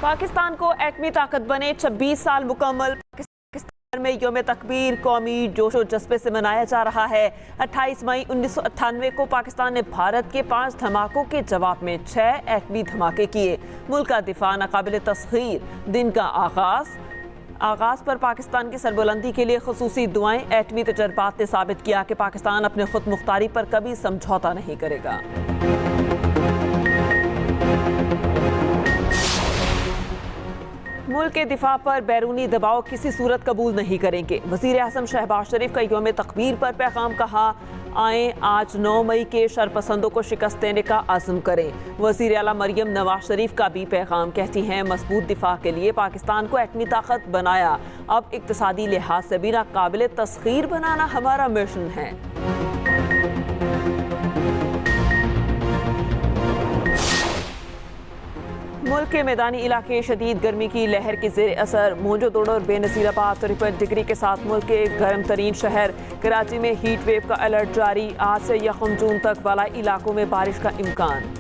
पाकिस्तान को एटमी ताकत बने 26 साल मुकम्मल। पाकिस्तान में यौम तकबीर कौमी जोशो जज्बे से मनाया जा रहा है। 28 मई 1998 को पाकिस्तान ने भारत के 5 धमाकों के जवाब में 6 एटमी धमाके किए। मुल्क का दिफा नाकाबिल तस्खीर। दिन का आगाज पर पाकिस्तान की सरबुलंदी के लिए खुसूसी दुआएं। एटमी तजर्बात ने साबित किया कि पाकिस्तान अपने खुद मुख्तारी पर कभी समझौता नहीं करेगा। मुल्क के दिफा पर बैरूनी दबाव किसी सूरत कबूल नहीं करेंगे। वज़ीर आज़म शहबाज शरीफ का यौम तकबीर पर पैगाम। कहा, आए आज 9 मई के शरपसंदों को शिकस्त देने का अज़्म करें। वज़ीर आला मरियम नवाज शरीफ का भी पैगाम। कहती हैं, मजबूत दिफा के लिए पाकिस्तान को एटमी ताकत बनाया, अब इक्तिसादी लिहाज से भी नाकाबिल तस्खीर बनाना हमारा मिशन है। मुल्क के मैदानी इलाके शदीद गर्मी की लहर के ज़ेर असर। मोजोदड़ो और बेनज़ीराबाद 53 डिग्री के साथ मुल्क के गर्म तरीन शहर कराची में हीट वेव का अलर्ट जारी। आज से 1 जून तक बालाई इलाकों में बारिश का इम्कान।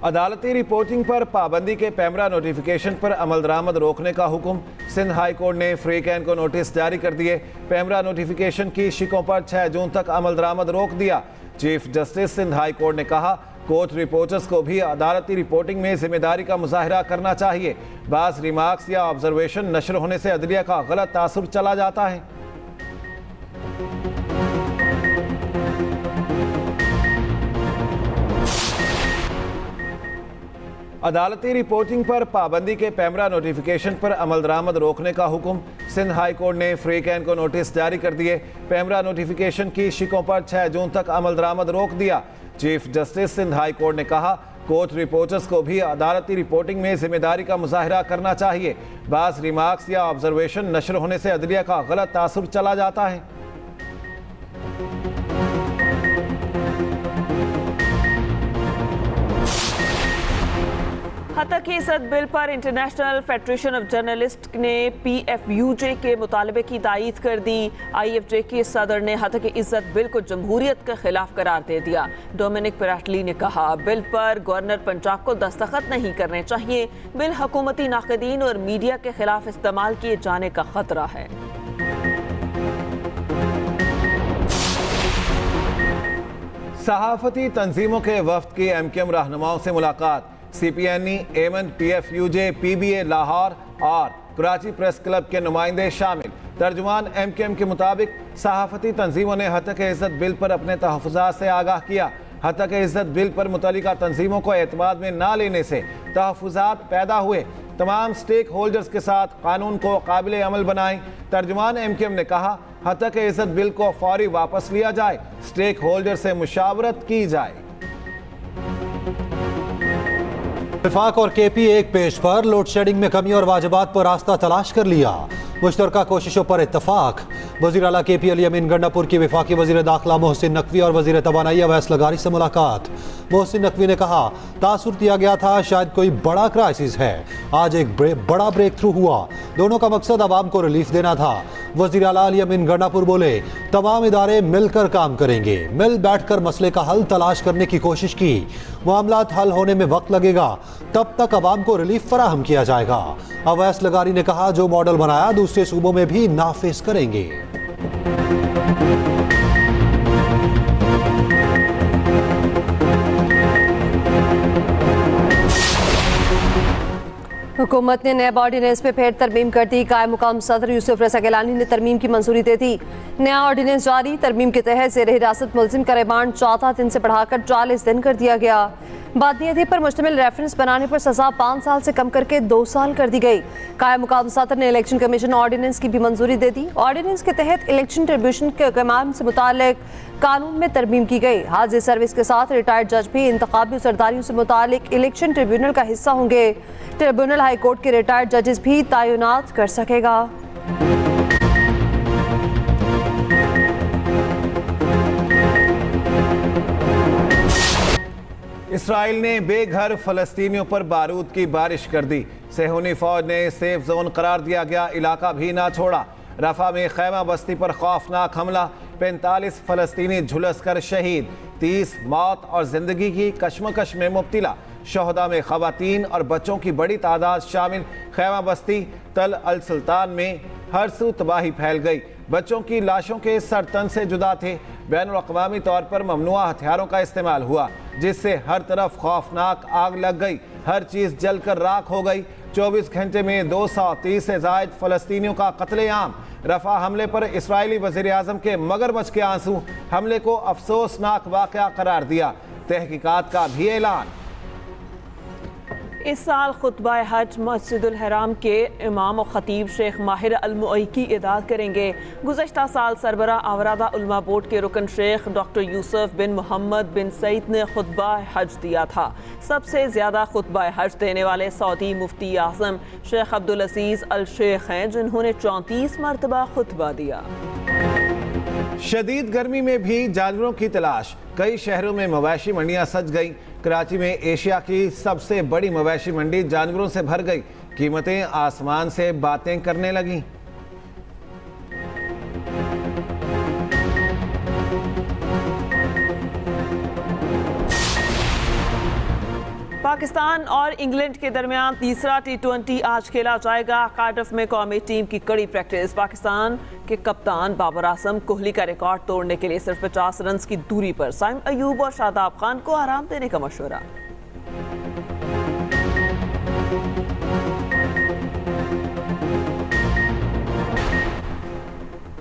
अदालती रिपोर्टिंग पर पाबंदी के पैमरा नोटिफिकेशन पर अमल दरामद रोकने का हुक्म। सिंध हाई कोर्ट ने फ्री कैन को नोटिस जारी कर दिए। पैमरा नोटिफिकेशन की शिकों पर 6 जून तक अमल दरामद रोक दिया। Chief justice Sindh high court ने कहा, कोर्ट रिपोर्टर्स को भी अदालती रिपोर्टिंग में जिम्मेदारी का मुजाहरा करना चाहिए। बाज़ रिमार्क्स या ऑब्जर्वेशन नशर होने से अदलिया का गलत तासुर चला जाता है। अदालती रिपोर्टिंग पर पाबंदी के पैमरा नोटिफिकेशन पर अमल दरामद रोकने का हुक्म। सिंध हाई कोर्ट ने फ्री कैन को नोटिस जारी कर दिए। पैमरा नोटिफिकेशन की शिकों पर 6 जून तक अमल दरामद रोक दिया। Chief justice Sindh high court ने कहा, कोर्ट रिपोर्टर्स को भी अदालती रिपोर्टिंग में जिम्मेदारी का मुजाहरा करना चाहिए। बाज़ रिमार्क्स या ऑब्जर्वेशन नशर होने से अदलिया का गलत तासुर चला जाता है। हतक-ए-इज़्ज़त बिल पर इंटरनेशनल फेडरेशन ऑफ जर्नलिस्ट ने PFUJ के मुतालबे की तायीद कर दी। IFJ के सदर ने हतक-ए-इज़्ज़त बिल को जमहूरियत के खिलाफ करार दे दिया। डोमिनिक पेराटली ने कहा, बिल पर गवर्नर पंजाब को दस्तखत नहीं करने चाहिए। बिल हुकूमती नाक़दीन और मीडिया के खिलाफ इस्तेमाल किए जाने का खतरा है। सहाफती तंजीमों के वफ्द की MKM रहनुमाओं से मुलाकात। CPNE, एमन, PFUJ, PBA लाहौर और कराची प्रेस क्लब के नुमाइंदे शामिल। तर्जुमान MKM के मुताबिक सहाफती तंजीमों ने हतक-ए-इज़्ज़त बिल पर अपने तहफ़्फ़ुज़ात से आगाह किया। हतक-ए-इज़्ज़त बिल पर मुतल्लिका तंजीमों को एतमाद में ना लेने से तहफ़्फ़ुज़ात पैदा हुए। तमाम स्टेक होल्डर्स के साथ कानून को काबिल अमल बनाएं। तर्जुमान MKM ने कहा, हतक-ए-इज़्ज़त बिल को फौरी वापस लिया जाए, स्टेक होल्डर से मुशावरत की जाए। वफाक और KP एक पेज पर लोड शेडिंग में कमी और वाजिबात पर रास्ता तलाश कर लिया। मुश्तरका कोशिशों पर इत्तफाक। वज़ीर आला KP अली अमीन गंडापुर की वफाकी वज़ीर दाखिला मोहसिन नकवी और वज़ीर तवानाई अवैस लगारी से मुलाकात। मोहसिन नकवी ने कहा, तासुर दिया गया था शायद कोई बड़ा क्राइसिस है। आज एक बड़ा ब्रेक थ्रू हुआ। दोनों का मकसद आवाम को रिलीफ देना था। वज़ीर आला अली अमीन गंडापुर बोले, तमाम इदारे मिलकर काम करेंगे। मिल बैठकर मसले का हल तलाश करने की कोशिश की। मामलात हल होने में वक्त लगेगा, तब तक आवाम को रिलीफ फराहम किया जाएगा। अवैस लगारी ने कहा, जो मॉडल बनाया दूसरे सूबों में भी नाफिज करेंगे। हुकूमत ने नैब ऑर्डिनेंस पे फिर तरमीम कर दी। कायम मुकाम सदर यूसुफ रज़ा गिलानी ने तरमीम की मंजूरी दे दी। नया ऑर्डिनेंस जारी। तरमीम के तहत ज़ेर हिरासत मुलजिम का रिमांड 14 दिन से बढ़ाकर 40 दिन कर दिया गया। बादनियती पर मुश्तमिल रेफरेंस बनाने पर सजा 5 साल से कम करके 2 साल कर दी गई। कायम मुकाम सदर ने इलेक्शन कमीशन ऑर्डिनेंस की भी मंजूरी दे दी। ऑर्डिनेंस के तहत इलेक्शन ट्रिब्यूनल के कमाम से मुतालिक कानून में तरमीम की गई। हाजिर सर्विस के साथ रिटायर्ड जज भी इंतखाबी सरदारियों से मुतालिक इलेक्शन ट्रिब्यूनल का हिस्सा होंगे। ट्रिब्यूनल हाई कोर्ट के रिटायर्ड जजेस भी तैनात कर सकेगा। इसराइल ने बेघर फलस्तीनियों पर बारूद की बारिश कर दी। सेहूनी फौज ने सेफ जोन करार दिया गया इलाका भी ना छोड़ा। रफा में खैमा बस्ती पर खौफनाक हमला, 45 फलस्तीनी झुलस कर शहीद, 30 मौत और जिंदगी की कश्मकश में मुब्तला। शहदा में खवातीन और बच्चों की बड़ी तादाद शामिल। खैमा बस्ती तल अल सुल्तान में हर सू तबाही फैल गई। बच्चों की लाशों के सर तन से जुदा थे। बैनुल अक़वामी तौर पर ममनुआ हथियारों का इस्तेमाल हुआ, जिससे हर तरफ खौफनाक आग लग गई। हर चीज़ जलकर राख हो गई। 24 घंटे में 230 से ज़ायद फ़लस्तीनियों का कत्लेआम। रफ़ा हमले पर इस्राएली वज़ीर आज़म के मगरमच्छ के आंसू। हमले को अफसोसनाक वाक़या करार दिया। तहकीकात का भी ऐलान। इस साल खुतबा हज मस्जिदुल हराम के इमाम और ख़तीब शेख माहिर अल-मुई की इदाद करेंगे। गुज़श्ता साल सरबरा आवरादा उलमा बोर्ड के रुकन शेख डॉक्टर यूसुफ बिन मोहम्मद बिन सईद ने खुतबा हज दिया था। सबसे ज़्यादा खुतबा हज देने वाले सऊदी मुफ्ती आज़म शेख अब्दुल अज़ीज़ अल शेख हैं, जिन्होंने 34 मरतबा खुतबा दिया। शदीद गर्मी में भी जानवरों की तलाश। कई शहरों में मवेशी मंडियां सज गईं। कराची में एशिया की सबसे बड़ी मवेशी मंडी जानवरों से भर गई। कीमतें आसमान से बातें करने लगीं। पाकिस्तान और इंग्लैंड के दरमियान तीसरा T20 आज खेला जाएगा। कार्डिफ में कौमी टीम की कड़ी प्रैक्टिस। पाकिस्तान के कप्तान बाबर आजम कोहली का रिकॉर्ड तोड़ने के लिए सिर्फ 50 रन की दूरी पर। साइम अयूब और शादाब खान को आराम देने का मशवरा।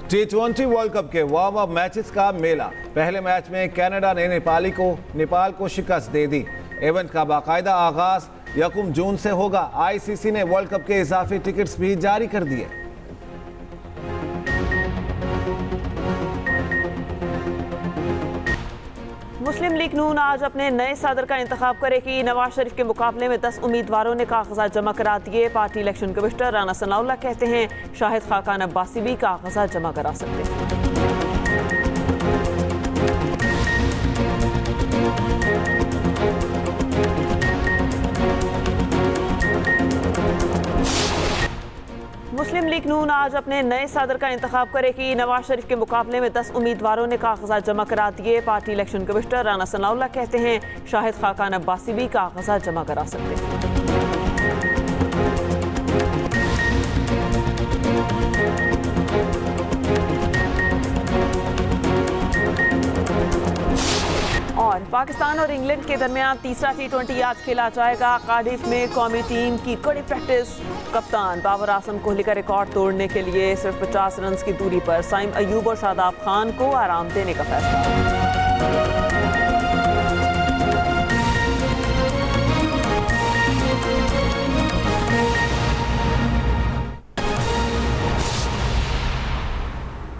T20 वर्ल्ड कप के वार्म अप मैचेस का मेला। पहले मैच में कनाडा ने नेपाल को शिकस्त दे दी। इवेंट का बाकायदा आगाज 1 जून से होगा। आईसीसी ने वर्ल्ड कप के इजाफी टिकट्स भी जारी कर दिए। मुस्लिम लीग नून आज अपने नए सदर का इंतखाब करेगी। नवाज शरीफ के मुकाबले में 10 उम्मीदवारों ने कागजात जमा करा दिए। Party election commissioner Rana Sanaullah कहते हैं शाहिद खाकान अब्बासी भी कागजात जमा करा सकते हैं। मुस्लिम लीग नून आज अपने नए सदर का इंतखाब करेगी। नवाज शरीफ के मुकाबले में 10 उम्मीदवारों ने कागजात जमा करा दिए। Party election commissioner Rana Sanaullah कहते हैं शाहिद खाकान अब्बासी भी कागजात जमा करा सकते हैं। और पाकिस्तान और इंग्लैंड के दरमियान तीसरा T20 आज खेला जाएगा। कार्डिफ में कौमी टीम की कड़ी प्रैक्टिस। कप्तान बाबर आजम कोहली का रिकॉर्ड तोड़ने के लिए सिर्फ 50 रन की दूरी पर। साइम अयूब और शादाब खान को आराम देने का फैसला।